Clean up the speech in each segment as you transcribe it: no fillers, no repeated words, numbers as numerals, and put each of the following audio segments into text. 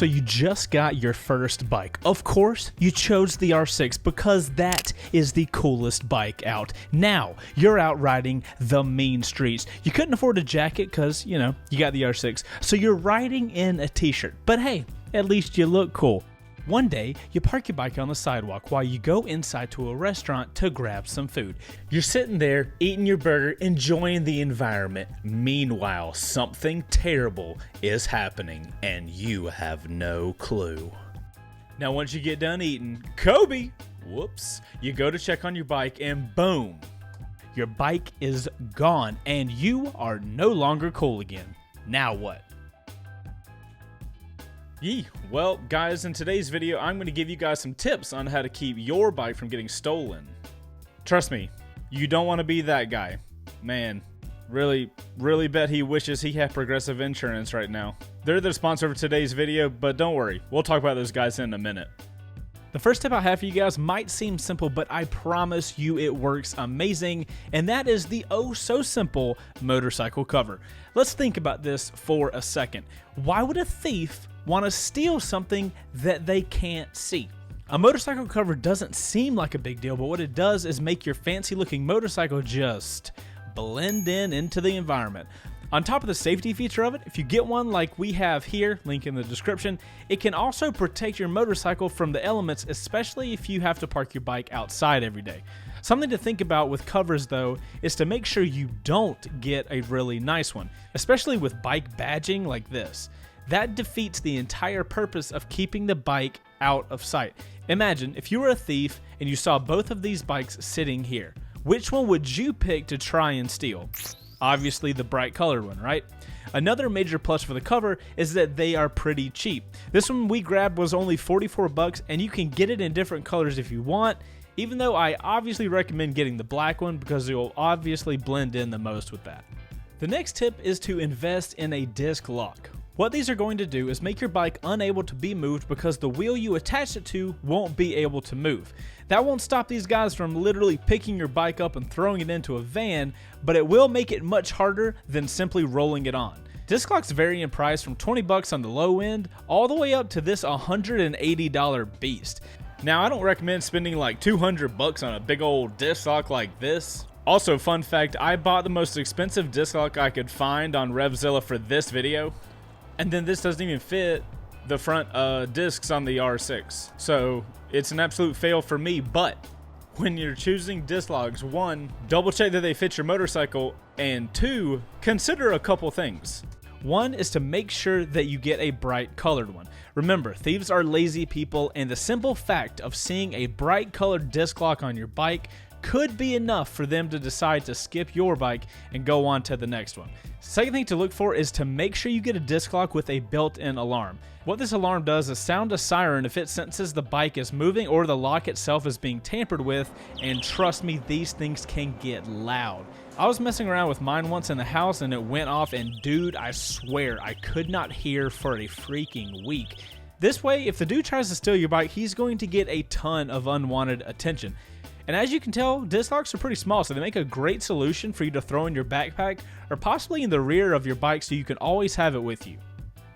So you just got your first bike. Of course, you chose the R6 because that is the coolest bike out. Now, you're out riding the mean streets. You couldn't afford a jacket because, you got the R6. So you're riding in a t-shirt. But hey, at least you look cool. One day, you park your bike on the sidewalk while you go inside to a restaurant to grab some food. You're sitting there, eating your burger, enjoying the environment. Meanwhile, something terrible is happening, and you have no clue. Now, once you get done eating, Kobe, whoops, you go to check on your bike, and boom, your bike is gone, and you are no longer cool again. Now what? Well, guys, in today's video, I'm going to give you guys some tips on how to keep your bike from getting stolen. Trust me, you don't want to be that guy. Man, really bet he wishes he had Progressive Insurance right now. They're the sponsor of today's video, but don't worry, we'll talk about those guys in a minute. The first tip I have for you guys might seem simple, but I promise you it works amazing, and that is the oh-so-simple motorcycle cover. Let's think about this for a second. Why would a thief want to steal something that they can't see? A motorcycle cover doesn't seem like a big deal, but what it does is make your fancy-looking motorcycle just blend into the environment. On top of the safety feature of it, if you get one like we have here, link in the description, it can also protect your motorcycle from the elements, especially if you have to park your bike outside every day. Something to think about with covers though is to make sure you don't get a really nice one, especially with bike badging like this. That defeats the entire purpose of keeping the bike out of sight. Imagine if you were a thief and you saw both of these bikes sitting here. Which one would you pick to try and steal? Obviously the bright colored one, right? Another major plus for the cover is that they are pretty cheap. This one we grabbed was only 44 bucks, and you can get it in different colors if you want, even though I obviously recommend getting the black one because it will obviously blend in the most with that. The next tip is to invest in a disc lock. What these are going to do is make your bike unable to be moved because the wheel you attach it to won't be able to move. That won't stop these guys from literally picking your bike up and throwing it into a van, but it will make it much harder than simply rolling it on. Disc locks vary in price from 20 bucks on the low end all the way up to this $180 beast. Now, I don't recommend spending like 200 bucks on a big old disc lock like this. Also, fun fact, I bought the most expensive disc lock I could find on Revzilla for this video. And then this doesn't even fit the front discs on the R6. So it's an absolute fail for me. But when you're choosing disc locks, one, double check that they fit your motorcycle, and two, consider a couple things. One is to make sure that you get a bright colored one. Remember, thieves are lazy people, and the simple fact of seeing a bright colored disc lock on your bike could be enough for them to decide to skip your bike and go on to the next one. Second thing to look for is to make sure you get a disc lock with a built-in alarm. What this alarm does is sound a siren if it senses the bike is moving or the lock itself is being tampered with, and trust me, these things can get loud. I was messing around with mine once in the house and it went off, and dude, I swear I could not hear for a freaking week. This way, if the dude tries to steal your bike, he's going to get a ton of unwanted attention. And as you can tell, disc locks are pretty small, so they make a great solution for you to throw in your backpack or possibly in the rear of your bike so you can always have it with you.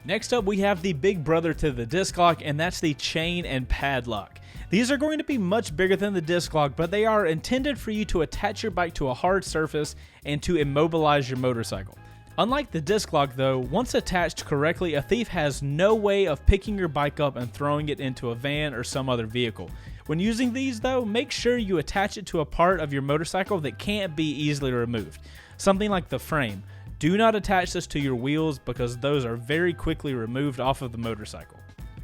Next up, we have the big brother to the disc lock, and that's the chain and padlock. These are going to be much bigger than the disc lock, but they are intended for you to attach your bike to a hard surface and to immobilize your motorcycle. Unlike the disc lock though, once attached correctly, a thief has no way of picking your bike up and throwing it into a van or some other vehicle. When using these though, make sure you attach it to a part of your motorcycle that can't be easily removed. Something like the frame. Do not attach this to your wheels because those are very quickly removed off of the motorcycle.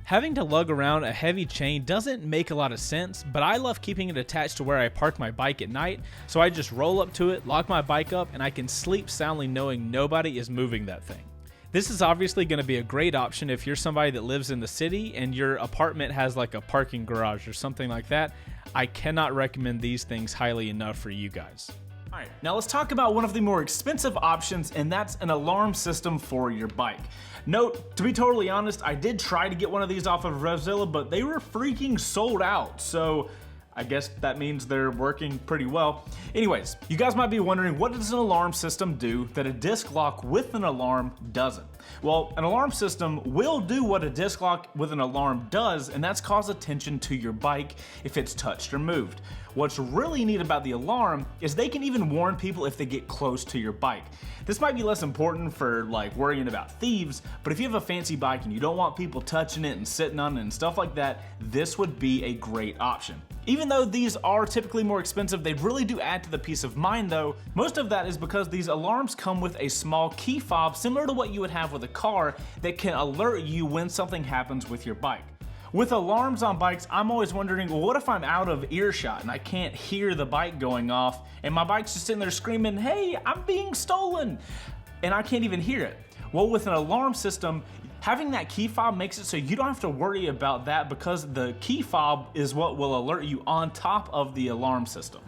Having to lug around a heavy chain doesn't make a lot of sense, but I love keeping it attached to where I park my bike at night, so I just roll up to it, lock my bike up, and I can sleep soundly knowing nobody is moving that thing. This is obviously going to be a great option if you're somebody that lives in the city and your apartment has like a parking garage or something like that. I cannot recommend these things highly enough for you guys. Alright, now let's talk about one of the more expensive options, and that's an alarm system for your bike. Note, to be totally honest, I did try to get one of these off of Revzilla, but they were freaking sold out. So I guess that means they're working pretty well. Anyways, you guys might be wondering, what does an alarm system do that a disc lock with an alarm doesn't? Well, an alarm system will do what a disc lock with an alarm does, and that's cause attention to your bike if it's touched or moved. What's really neat about the alarm is they can even warn people if they get close to your bike. This might be less important for like worrying about thieves, but if you have a fancy bike and you don't want people touching it and sitting on it and stuff like that, this would be a great option. Even though these are typically more expensive, they really do add to the peace of mind though. Most of that is because these alarms come with a small key fob similar to what you would have with a car that can alert you when something happens with your bike. With alarms on bikes, I'm always wondering, well, what if I'm out of earshot and I can't hear the bike going off and my bike's just sitting there screaming, hey, I'm being stolen, and I can't even hear it? Well, with an alarm system, having that key fob makes it so you don't have to worry about that because the key fob is what will alert you on top of the alarm system.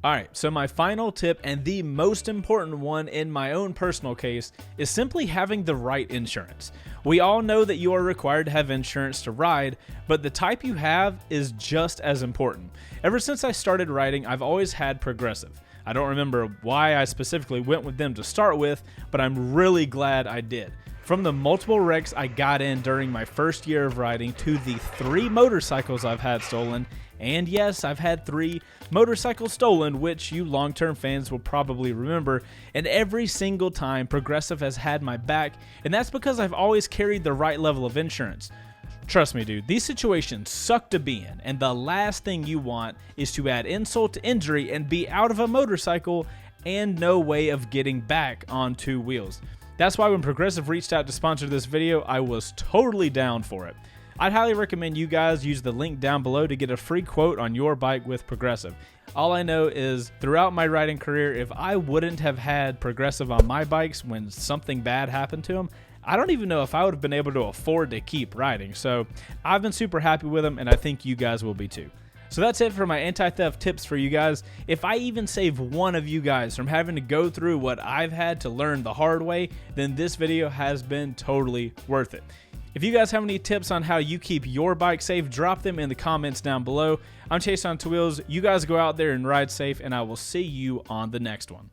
Alright, so my final tip and the most important one in my own personal case is simply having the right insurance. We all know that you are required to have insurance to ride, but the type you have is just as important. Ever since I started riding, I've always had Progressive. I don't remember why I specifically went with them to start with, but I'm really glad I did. From the multiple wrecks I got in during my first year of riding to the 3 motorcycles I've had stolen, and yes, I've had 3 motorcycles stolen, which you long-term fans will probably remember, and every single time Progressive has had my back, and that's because I've always carried the right level of insurance. Trust me, dude, these situations suck to be in, and the last thing you want is to add insult to injury and be out of a motorcycle and no way of getting back on 2 wheels. That's why when Progressive reached out to sponsor this video, I was totally down for it. I'd highly recommend you guys use the link down below to get a free quote on your bike with Progressive. All I know is throughout my riding career, if I wouldn't have had Progressive on my bikes when something bad happened to them, I don't even know if I would have been able to afford to keep riding. So I've been super happy with them, and I think you guys will be too. So that's it for my anti-theft tips for you guys. If I even save one of you guys from having to go through what I've had to learn the hard way, then this video has been totally worth it. If you guys have any tips on how you keep your bike safe, drop them in the comments down below. I'm Chaseontwowheels. You guys go out there and ride safe, and I will see you on the next one.